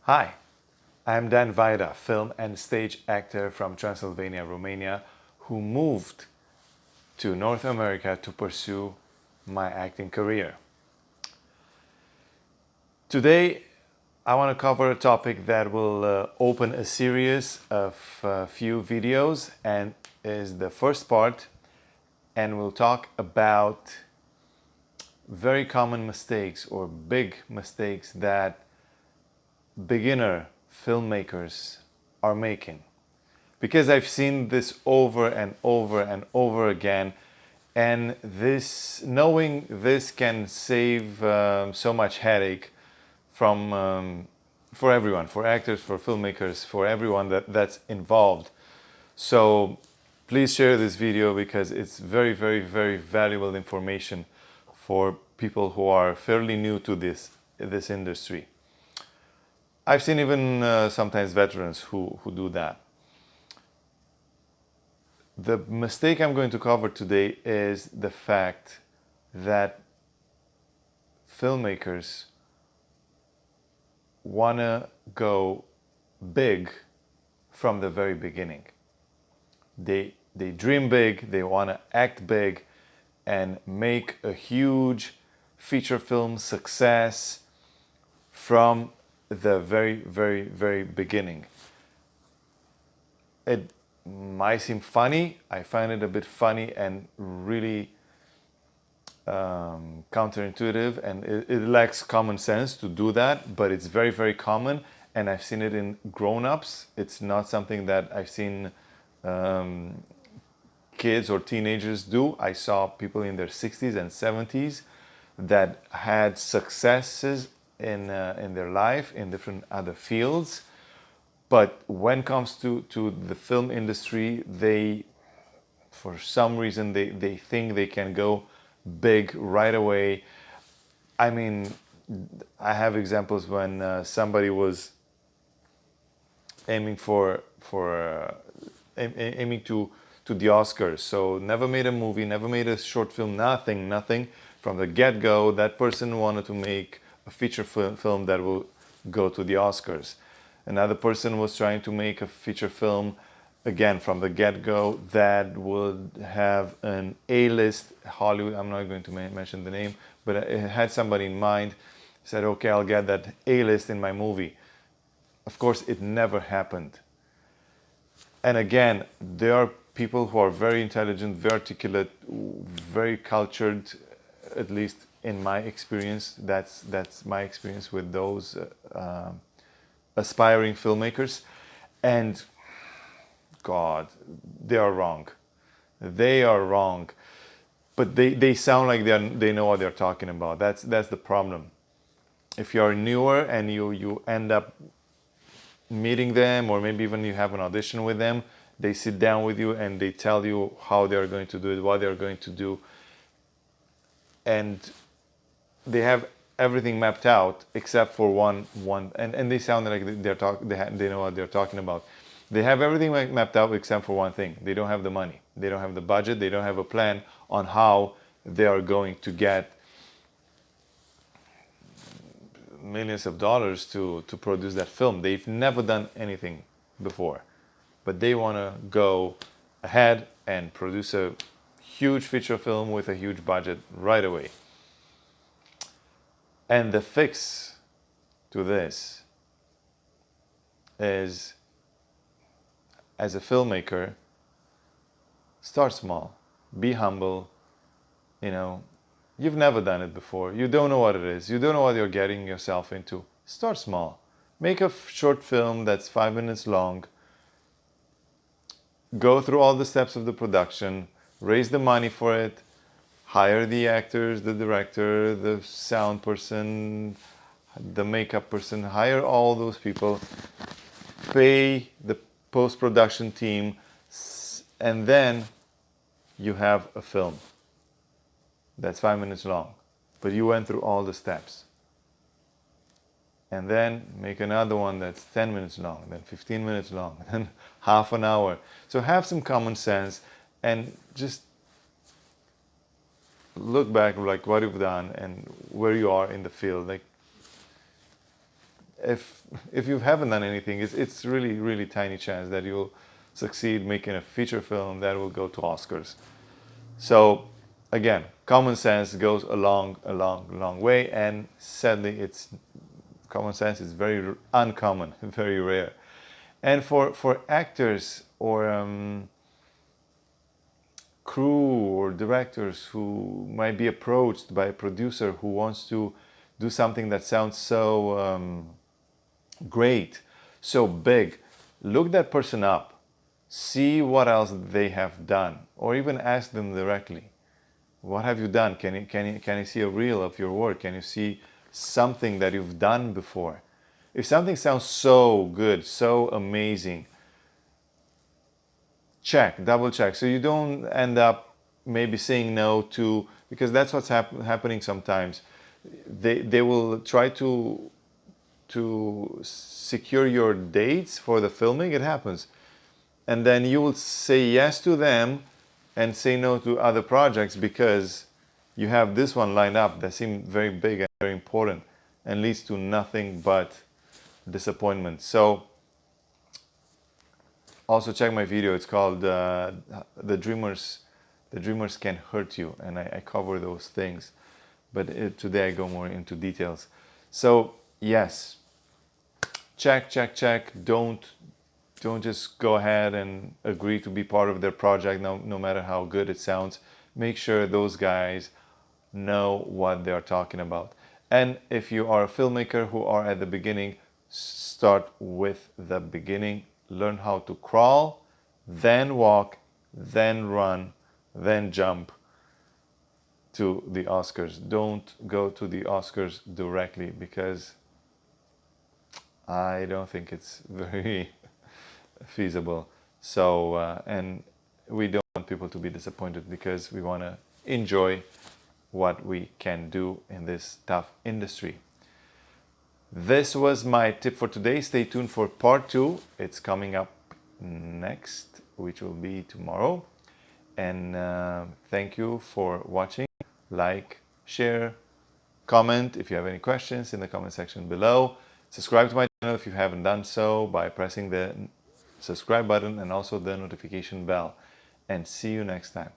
Hi, I'm Dan Vaida, film and stage actor from Transylvania, Romania, who moved to North America to pursue my acting career. Today, I want to cover a topic that will open a series of few videos and is the first part, and we'll talk about very common mistakes or big mistakes that beginner filmmakers are making. Because I've seen this over and over and over again, and knowing this can save so much headache for everyone, for actors, for filmmakers, for everyone that's involved. So please share this video because it's very, very, very valuable information for people who are fairly new to this industry. I've seen even sometimes veterans who do that. The mistake I'm going to cover today is the fact that filmmakers want to go big from the very beginning. They dream big, they want to act big and make a huge feature film success from the very, very, very beginning. It might seem funny. I find it a bit funny and really counterintuitive, and it lacks common sense to do that, but it's very, very common, and I've seen it in grown-ups. It's not something that I've seen kids or teenagers do. I saw people in their 60s and 70s that had successes in their life in different other fields. But when it comes to the film industry, for some reason, they think they can go big right away. I mean, I have examples when somebody was aiming aiming to the Oscars. So never made a movie, never made a short film, nothing. From the get-go, that person wanted to make a feature film that will go to the Oscars. Another person was trying to make a feature film, again, from the get-go, that would have an A-list Hollywood, I'm not going to mention the name, but it had somebody in mind, said, okay, I'll get that A-list in my movie. Of course, it never happened. And again, there are people who are very intelligent, very articulate, very cultured, at least in my experience. That's my experience with those aspiring filmmakers, and God, they are wrong. They are wrong, but they sound like they know what they're talking about. That's the problem. If you're newer and you end up meeting them, or maybe even you have an audition with them, they sit down with you and they tell you how they're going to do it, what they're going to do, and they have everything mapped out except for one and they sound like they know what they're talking about. They have everything mapped out except for one thing. They don't have the money, they don't have the budget, they don't have a plan on how they are going to get millions of dollars to produce that film. They've never done anything before, but they want to go ahead and produce a huge feature film with a huge budget right away. And the fix to this is, as a filmmaker, start small, be humble. You've never done it before. You don't know what it is. You don't know what you're getting yourself into. Start small. Make a short film that's 5 minutes long. Go through all the steps of the production. Raise the money for it. Hire the actors, the director, the sound person, the makeup person. Hire all those people. Pay the post-production team. And then you have a film that's 5 minutes long. But you went through all the steps. And then make another one that's 10 minutes long, then 15 minutes long, then half an hour. So have some common sense and just look back like what you've done and where you are in the field. Like, if you haven't done anything, it's really tiny chance that you'll succeed making a feature film that will go to Oscars. So again, common sense goes a long way, and sadly, it's common sense is very uncommon, very rare. And for actors or crew or directors who might be approached by a producer who wants to do something that sounds so great, so big, look that person up, see what else they have done, or even ask them directly, what have you done? Can you see a reel of your work? Can you see something that you've done before? If something sounds so good, so amazing, check, double check, so you don't end up maybe saying no to, because that's what's happening sometimes. They will try to secure your dates for the filming. It happens, and then you will say yes to them and say no to other projects because you have this one lined up that seems very big and very important and leads to nothing but disappointment. So also check my video. It's called the dreamers can hurt you, and I cover those things, but today I go more into details. So yes, check. Don't just go ahead and agree to be part of their project, no matter how good it sounds. Make sure those guys know what they're talking about. And if you are a filmmaker who are at the beginning, start with the beginning. Learn how to crawl, then walk, then run, then jump to the Oscars. Don't go to the Oscars directly, because I don't think it's very feasible. So, and we don't want people to be disappointed, because we want to enjoy what we can do in this tough industry. This was my tip for today. Stay tuned for part 2. It's coming up next, which will be tomorrow. And thank you for watching. Like, share, comment if you have any questions in the comment section below. Subscribe to my channel if you haven't done so by pressing the subscribe button and also the notification bell. And see you next time.